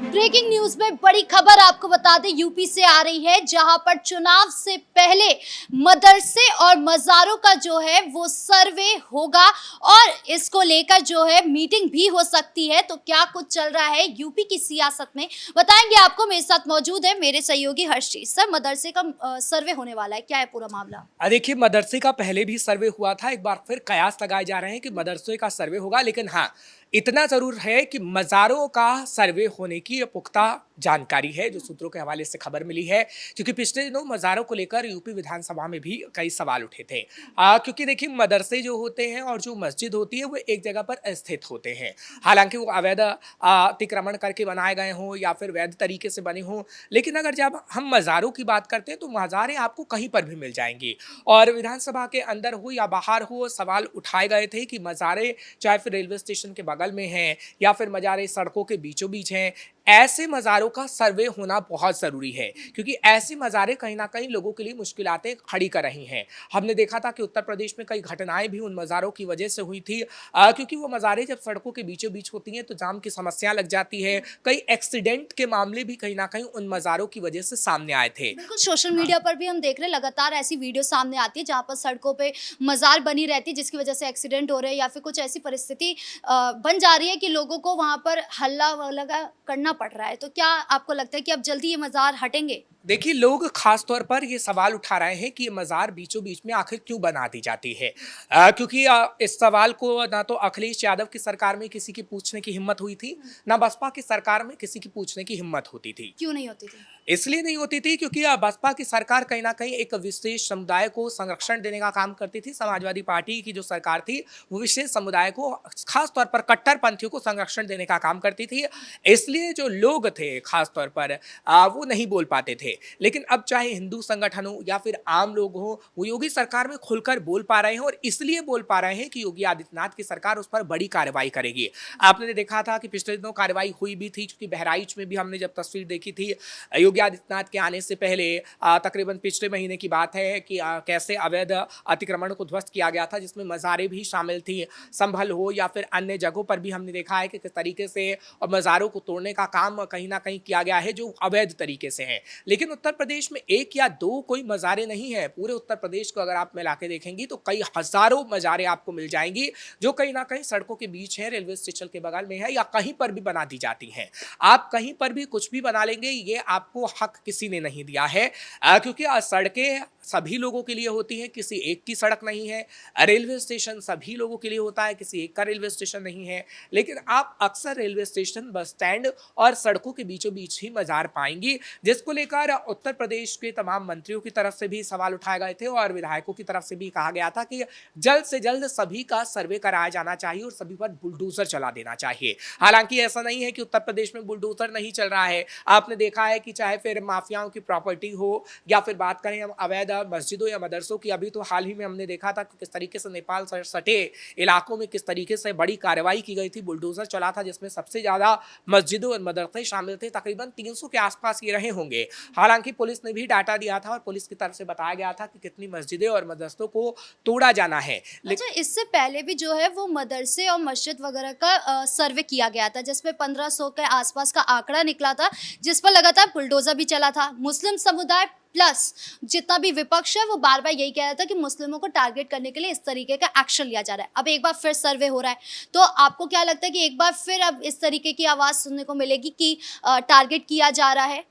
Breaking news में बड़ी खबर आपको बता दें, यूपी से आ रही है, जहां पर चुनाव से पहले मदरसे और मजारों का जो है वो सर्वे होगा और इसको लेकर जो है मीटिंग भी हो सकती है। तो क्या कुछ चल रहा है यूपी की सियासत में, बताएंगे आपको। मेरे साथ मौजूद है मेरे सहयोगी हर्षी सर। मदरसे का सर्वे होने वाला है, क्या है पूरा मामला? देखिए, मदरसे का पहले भी सर्वे हुआ था। एक बार फिर कयास लगाए जा रहे हैं कि मदरसे का सर्वे होगा, लेकिन हाँ, इतना जरूर है कि मज़ारों का सर्वे होने की पुख्ता जानकारी है, जो सूत्रों के हवाले से खबर मिली है। क्योंकि पिछले दिनों मज़ारों को लेकर यूपी विधानसभा में भी कई सवाल उठे थे। क्योंकि देखिए, मदरसे जो होते हैं और जो मस्जिद होती है वो एक जगह पर स्थित होते हैं। हालांकि वो अवैध अतिक्रमण करके बनाए गए हों या फिर वैध तरीके से बने हों, लेकिन अगर जब हम मज़ारों की बात करते हैं तो मज़ारें आपको कहीं पर भी मिल जाएंगी। और विधानसभा के अंदर हो या बाहर हो, सवाल उठाए गए थे कि मज़ारें चाहे फिर रेलवे स्टेशन के बगल में हैं या फिर मज़ारें सड़कों के बीचों बीच हैं, ऐसे मज़ारों का सर्वे होना बहुत ज़रूरी है। क्योंकि ऐसी मज़ारें कहीं ना कहीं लोगों के लिए मुश्किलातें खड़ी कर रही हैं। हमने देखा था कि उत्तर प्रदेश में कई घटनाएं भी उन मज़ारों की वजह से हुई थी, क्योंकि वो मज़ारें जब सड़कों के बीचों बीच होती हैं तो जाम की समस्या लग जाती है। कई एक्सीडेंट के मामले भी कहीं ना कहीं उन मज़ारों की वजह से सामने आए थे। बिल्कुल, सोशल मीडिया पर भी हम देख रहे हैं, लगातार ऐसी वीडियो सामने आती है जहां पर सड़कों पे मजार बनी रहती है, जिसकी वजह से एक्सीडेंट हो रहे हैं या फिर कुछ ऐसी परिस्थिति बन जा रही है कि लोगों को वहां पर हल्ला वल्ला करना पड़ रहा है। तो क्या आपको लगता है कि अब जल्दी ये मजार हटेंगे? देखिए, लोग खास तौर पर ये सवाल उठा रहे हैं कि ये मज़ार बीचों बीच में आखिर क्यों बना दी जाती है। क्योंकि इस सवाल को ना तो अखिलेश यादव की सरकार में किसी की पूछने की हिम्मत हुई थी, ना बसपा की सरकार में किसी की पूछने की हिम्मत होती थी। क्यों नहीं होती थी? इसलिए नहीं होती थी क्योंकि बसपा की सरकार कहीं ना कहीं एक विशेष समुदाय को संरक्षण देने का काम करती थी। समाजवादी पार्टी की जो सरकार थी वो विशेष समुदाय को, खास तौर पर कट्टरपंथियों को संरक्षण देने का काम करती थी। इसलिए जो लोग थे खास तौर पर वो नहीं बोल पाते थे। लेकिन अब चाहे हिंदू संगठन हो या फिर आम लोग हो, वो योगी सरकार में खुलकर बोल पा रहे हैं और इसलिए बोल पा रहे हैं कि योगी आदित्यनाथ की सरकार उस पर बड़ी कार्रवाई करेगी। आपने देखा था कि पिछले दिनों कार्रवाई हुई भी थी, क्योंकि बहराइच में भी हमने जब तस्वीर देखी थी योगी आदित्यनाथ के आने से पहले, तकरीबन पिछले महीने की बात है कि कैसे अवैध अतिक्रमण को ध्वस्त किया गया था, जिसमें मज़ारें भी शामिल थी। संभल हो या फिर अन्य जगहों पर भी हमने देखा है कि किस तरीके से और मज़ारों को तोड़ने का काम कहीं ना कहीं किया गया है, जो अवैध तरीके से है। लेकिन उत्तर प्रदेश में एक या दो कोई मज़ारें नहीं है। पूरे उत्तर प्रदेश को अगर आप मिला के देखेंगी तो कई हजारों मज़ारें आपको मिल जाएंगी, जो कहीं ना कहीं सड़कों के बीच है, रेलवे स्टेशन के बगल में है या कहीं पर भी बना दी जाती हैं। आप कहीं पर भी कुछ भी बना लेंगे, ये आपको हक किसी ने नहीं दिया है। क्योंकि सड़कें सभी लोगों के लिए होती हैं, किसी एक की सड़क नहीं है। रेलवे स्टेशन सभी लोगों के लिए होता है, किसी एक का रेलवे स्टेशन नहीं है। लेकिन आप अक्सर रेलवे स्टेशन, बस स्टैंड और सड़कों के बीचों बीच ही मजार पाएंगी, जिसको लेकर उत्तर प्रदेश के तमाम मंत्रियों की तरफ से भी सवाल उठाए गए थे और विधायकों की तरफ से भी कहा गया था कि जल्द से जल्द सभी का सर्वे कराया जाना चाहिए और सभी पर बुलडोजर चला देना चाहिए। हालांकि ऐसा नहीं है कि उत्तर प्रदेश में बुलडोजर नहीं चल रहा है। आपने देखा है कि चाहे फिर माफियाओं की प्रॉपर्टी हो या फिर बात करें हम अवैध मस्जिदों या मदरसों की, अभी तो हाल ही में हमने देखा था कि किस तरीके से नेपाल से सटे इलाकों में किस तरीके से बड़ी कार्रवाई की गई थी, बुलडोजर चला था, जिसमें सबसे ज्यादा मस्जिदों और मदरसे शामिल थे। तकरीबन 300 के आसपास ये रहे होंगे। हालांकि पुलिस ने भी डाटा दिया था और पुलिस की तरफ से बताया गया था कि कितनी मस्जिदें और मदरसों को तोड़ा जाना है। अच्छा, इससे पहले भी जो है वो मदरसे और मस्जिद वगैरह का सर्वे किया गया था, जिसमें 1500 के आसपास का आंकड़ा निकला था, जिस पर लगातार बुलडोजर भी चला था। मुस्लिम समुदाय प्लस जितना भी विपक्ष है वो बार बार यही कह रहा था कि मुस्लिमों को टारगेट करने के लिए इस तरीके का एक्शन लिया जा रहा है। अब एक बार फिर सर्वे हो रहा है, तो आपको क्या लगता है कि एक बार फिर अब इस तरीके की आवाज सुनने को मिलेगी कि टारगेट किया जा रहा है?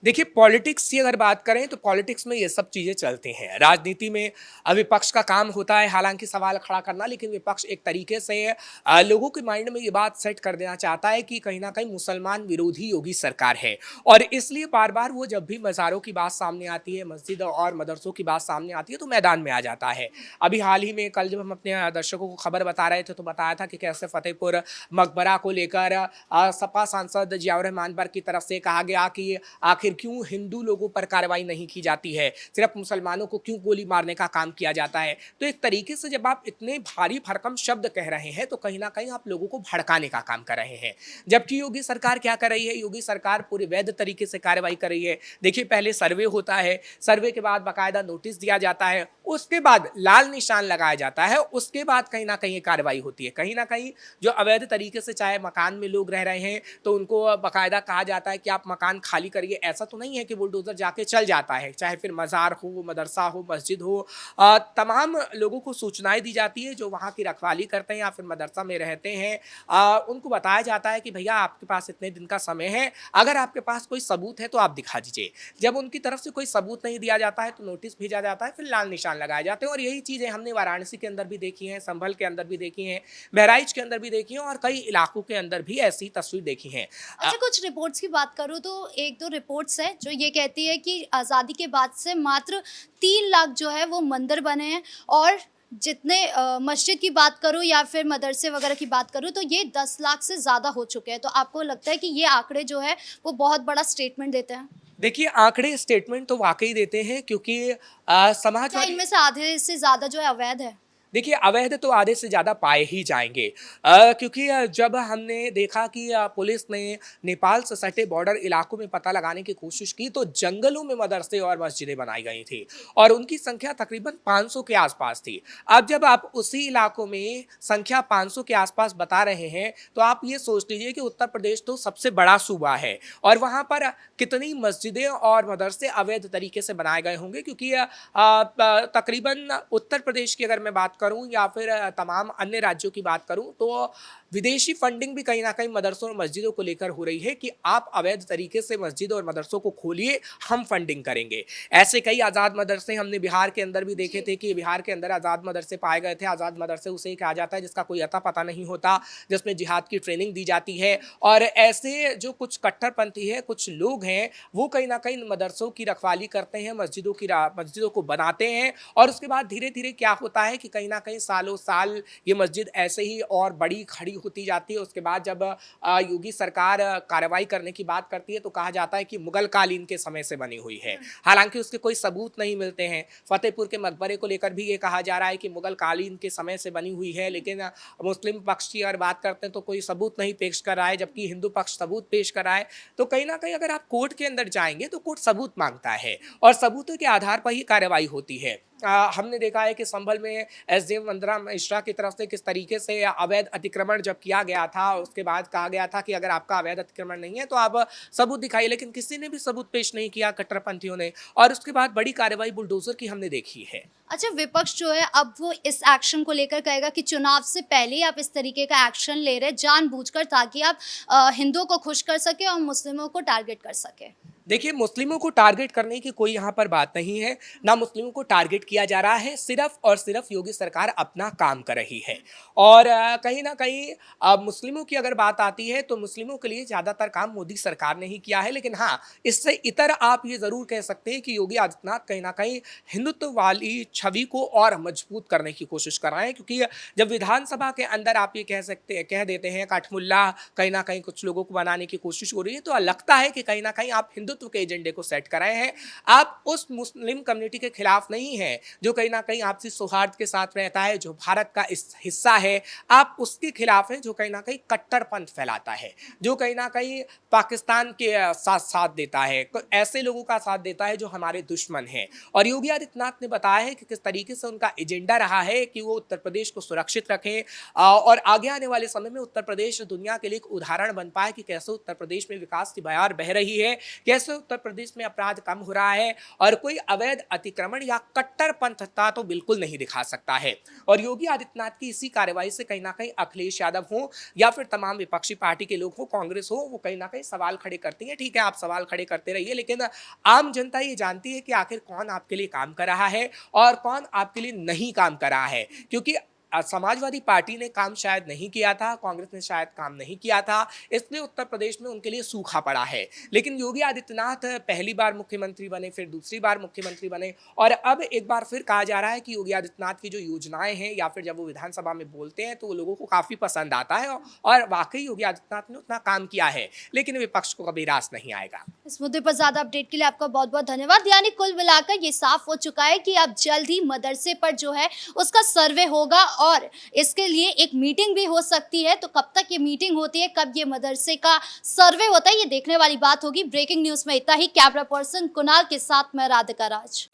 देखिए, पॉलिटिक्स की अगर बात करें तो पॉलिटिक्स में ये सब चीज़ें चलती हैं। राजनीति में विपक्ष का काम होता है हालांकि सवाल खड़ा करना, लेकिन विपक्ष एक तरीके से लोगों के माइंड में ये बात सेट कर देना चाहता है कि कहीं ना कहीं मुसलमान विरोधी योगी सरकार है। और इसलिए बार बार वो जब भी मज़ारों की बात सामने आती है, मस्जिद और मदरसों की बात सामने आती है, तो मैदान में आ जाता है। अभी हाल ही में कल जब हम अपने दर्शकों को खबर बता रहे थे तो बताया था कि कैसे फतेहपुर मकबरा को लेकर सपा सांसद जियाउर रहमान पर की तरफ से कहा गया कि आखिर आखिर क्यों हिंदू लोगों पर कार्रवाई नहीं की जाती है, सिर्फ मुसलमानों को क्यों गोली मारने का काम किया जाता है। तो एक तरीके से जब आप इतने भारी भरकम शब्द कह रहे हैं तो कहीं ना कहीं आप लोगों को भड़काने का काम कर रहे हैं। जबकि योगी सरकार क्या कर रही है, योगी सरकार पूरे वैध तरीके से कार्रवाई कर रही है। देखिए, पहले सर्वे होता है, सर्वे के बाद बाकायदा नोटिस दिया जाता है, उसके बाद लाल निशान लगाया जाता है, उसके बाद कहीं ना कहीं कार्रवाई होती है। कहीं ना कहीं जो अवैध तरीके से चाहे मकान में लोग रह रहे हैं तो उनको बाकायदा कहा जाता है कि आप मकान खाली करिए। ऐसा तो नहीं है कि बुलडोजर जाके चल जाता है, चाहे फिर मजार हो, मदरसा हो, मस्जिद हो, तमाम लोगों को सूचनाएं दी जाती है जो वहाँ की रखवाली करते हैं या फिर मदरसा में रहते हैं। उनको बताया जाता है कि भैया आपके पास इतने दिन का समय है, अगर आपके पास कोई सबूत है तो आप दिखा दीजिए। जब उनकी तरफ से कोई सबूत नहीं दिया जाता है तो नोटिस भेजा जाता है, फिर लाल निशान लगाए जाते हैं। और यही चीज़ें हमने वाराणसी के अंदर भी देखी हैं, संभल के अंदर भी देखी हैं, बहराइच के अंदर भी देखी हैं और कई इलाकों के अंदर भी ऐसी तस्वीर देखी हैं। अच्छा, कुछ रिपोर्ट्स की बात करूँ तो एक दो रिपोर्ट्स है जो ये कहती है कि आज़ादी के बाद से मात्र 3 लाख जो है वो मंदिर बने हैं, और जितने मस्जिद की बात करूँ या फिर मदरसे वगैरह की बात करूँ तो ये 10 लाख से ज़्यादा हो चुके हैं। तो आपको लगता है कि ये आंकड़े जो है वो बहुत बड़ा स्टेटमेंट देते हैं? देखिए, आंकड़े स्टेटमेंट तो वाकई देते हैं क्योंकि क्या समाजवादी, इनमें से आधे से ज़्यादा जो है अवैध है? देखिए अवैध तो आधे से ज़्यादा पाए ही जाएंगे, क्योंकि जब हमने देखा कि पुलिस ने नेपाल से सटे बॉर्डर इलाकों में पता लगाने की कोशिश की तो जंगलों में मदरसे और मस्जिदें बनाई गई थी और उनकी संख्या तकरीबन 500 के आसपास थी। अब जब आप उसी इलाकों में संख्या 500 के आसपास बता रहे हैं तो आप ये सोच लीजिए कि उत्तर प्रदेश तो सबसे बड़ा सूबा है और वहाँ पर कितनी मस्जिदें और मदरसे अवैध तरीके से बनाए गए होंगे। क्योंकि तकरीबन उत्तर प्रदेश की अगर मैं बात करूं या फिर तमाम अन्य राज्यों की बात करूं तो विदेशी फंडिंग भी कहीं ना कहीं मदरसों और मस्जिदों को लेकर हो रही है कि आप अवैध तरीके से मस्जिद और मदरसों को खोलिए, हम फंडिंग करेंगे। ऐसे कई आज़ाद मदरसे हमने बिहार के अंदर भी देखे थे कि बिहार के अंदर आज़ाद मदरसे पाए गए थे। आज़ाद मदरसे उसे ही कहा जाता है जिसका कोई अता पता नहीं होता, जिसमें जिहाद की ट्रेनिंग दी जाती है। और ऐसे जो कुछ कट्टरपंथी है, कुछ लोग हैं, वो कहीं ना कहीं मदरसों की रखवाली करते हैं, मस्जिदों को बनाते हैं और उसके बाद धीरे धीरे क्या होता है कि कहीं ना कहीं सालों साल ये मस्जिद ऐसे ही और बड़ी खड़ी होती जाती है। उसके बाद जब योगी सरकार कार्रवाई करने की बात करती है तो कहा जाता है कि मुगल कालीन के समय से बनी हुई है, हालांकि उसके कोई सबूत नहीं मिलते हैं। फतेहपुर के मकबरे को लेकर भी ये कहा जा रहा है कि मुगल कालीन के समय से बनी हुई है, लेकिन मुस्लिम पक्ष की अगर बात करते हैं तो कोई सबूत नहीं पेश कर रहा है, जबकि हिंदू पक्ष सबूत पेश कर रहा है। तो कहीं ना कहीं अगर आप कोर्ट के अंदर जाएंगे तो कोर्ट सबूत मांगता है और सबूतों के आधार पर ही कार्रवाई होती है। हमने देखा है कि संभल में एसडीएम वंदना मिश्रा की तरफ से किस तरीके से अवैध अतिक्रमण जब किया गया था, उसके बाद कहा गया था कि अगर आपका अवैध अतिक्रमण नहीं है तो आप सबूत दिखाइए, लेकिन किसी ने भी सबूत पेश नहीं किया कट्टरपंथियों ने, और उसके बाद बड़ी कार्रवाई बुलडोजर की हमने देखी है। अच्छा, विपक्ष जो है अब वो इस एक्शन को लेकर कहेगा कि चुनाव से पहले ही आप इस तरीके का एक्शन ले रहे हैं जानबूझकर, ताकि आप हिंदुओं को खुश कर सके और मुस्लिमों को टारगेट कर सके। देखिए, मुस्लिमों को टारगेट करने की कोई यहाँ पर बात नहीं है, ना मुस्लिमों को टारगेट किया जा रहा है, सिर्फ और सिर्फ योगी सरकार अपना काम कर रही है। और कहीं ना कहीं मुस्लिमों की अगर बात आती है तो मुस्लिमों के लिए ज़्यादातर काम मोदी सरकार ने ही किया है, लेकिन हाँ, इससे इतर आप ये ज़रूर कह सकते हैं कि योगी आदित्यनाथ कहीं ना कहीं हिंदुत्व वाली छवि को और मजबूत करने की कोशिश कर रहे हैं। क्योंकि जब विधानसभा के अंदर आप ये कह देते हैं काठमुल्ला कहीं ना कहीं कुछ लोगों को बनाने की कोशिश हो रही है, तो लगता है कि कहीं ना कहीं आप हिंदुत्व के एजेंडे को सेट कराए हैं। आप उस मुस्लिम कम्युनिटी के खिलाफ नहीं हैं जो कहीं ना कहीं आपसी सौहार्द के साथ रहता है, जो भारत का इस हिस्सा है। आप उसके खिलाफ हैं जो कहीं ना कहीं कट्टरपंथ फैलाता है, जो कहीं ना कहीं पाकिस्तान के साथ देता है, ऐसे लोगों का साथ देता है जो हमारे दुश्मन हैं। और योगी आदित्यनाथ ने बताया है कि किस तरीके से उनका एजेंडा रहा है कि वो उत्तर प्रदेश को सुरक्षित रखें और आगे आने वाले समय में उत्तर प्रदेश दुनिया के लिए एक उदाहरण बन पाए कि कैसे उत्तर प्रदेश में विकास की बयार बह रही है, कैसे उत्तर प्रदेश में अपराध कम हो रहा है और कोई अवैध अतिक्रमण या कट्टरपंथता तो बिल्कुल नहीं दिखा सकता है। और योगी आदित्यनाथ की इसी कार्रवाई से कहीं ना कहीं अखिलेश यादव हो या फिर तमाम विपक्षी पार्टी के लोग हो, कांग्रेस हो, वो कहीं ना कहीं सवाल खड़े करती है। ठीक है, आप सवाल खड़े करते रहिए, लेकिन आम जनता ये जानती है कि आखिर कौन आपके लिए काम कर रहा है और कौन आपके लिए नहीं काम कर रहा है। क्योंकि समाजवादी पार्टी ने काम शायद नहीं किया था, कांग्रेस ने शायद काम नहीं किया था, इसलिए उत्तर प्रदेश में उनके लिए सूखा पड़ा है। लेकिन योगी आदित्यनाथ पहली बार मुख्यमंत्री बने, फिर दूसरी बार मुख्यमंत्री बने और अब एक बार फिर कहा जा रहा है कि योगी आदित्यनाथ की जो योजनाएं हैं या फिर जब वो विधानसभा में बोलते हैं तो वो लोगों को काफी पसंद आता है और वाकई योगी आदित्यनाथ ने उतना काम किया है, लेकिन विपक्ष को कभी रास नहीं आएगा। इस मुद्दे पर ज्यादा अपडेट के लिए आपका बहुत बहुत धन्यवाद। यानी कुल मिलाकर ये साफ हो चुका है कि अब जल्द ही मदरसे पर जो है उसका सर्वे होगा और इसके लिए एक मीटिंग भी हो सकती है। तो कब तक ये मीटिंग होती है, कब ये मदरसे का सर्वे होता है, ये देखने वाली बात होगी। ब्रेकिंग न्यूज में इतना ही। कैमरा पर्सन कुणाल के साथ मैं राधिका राज।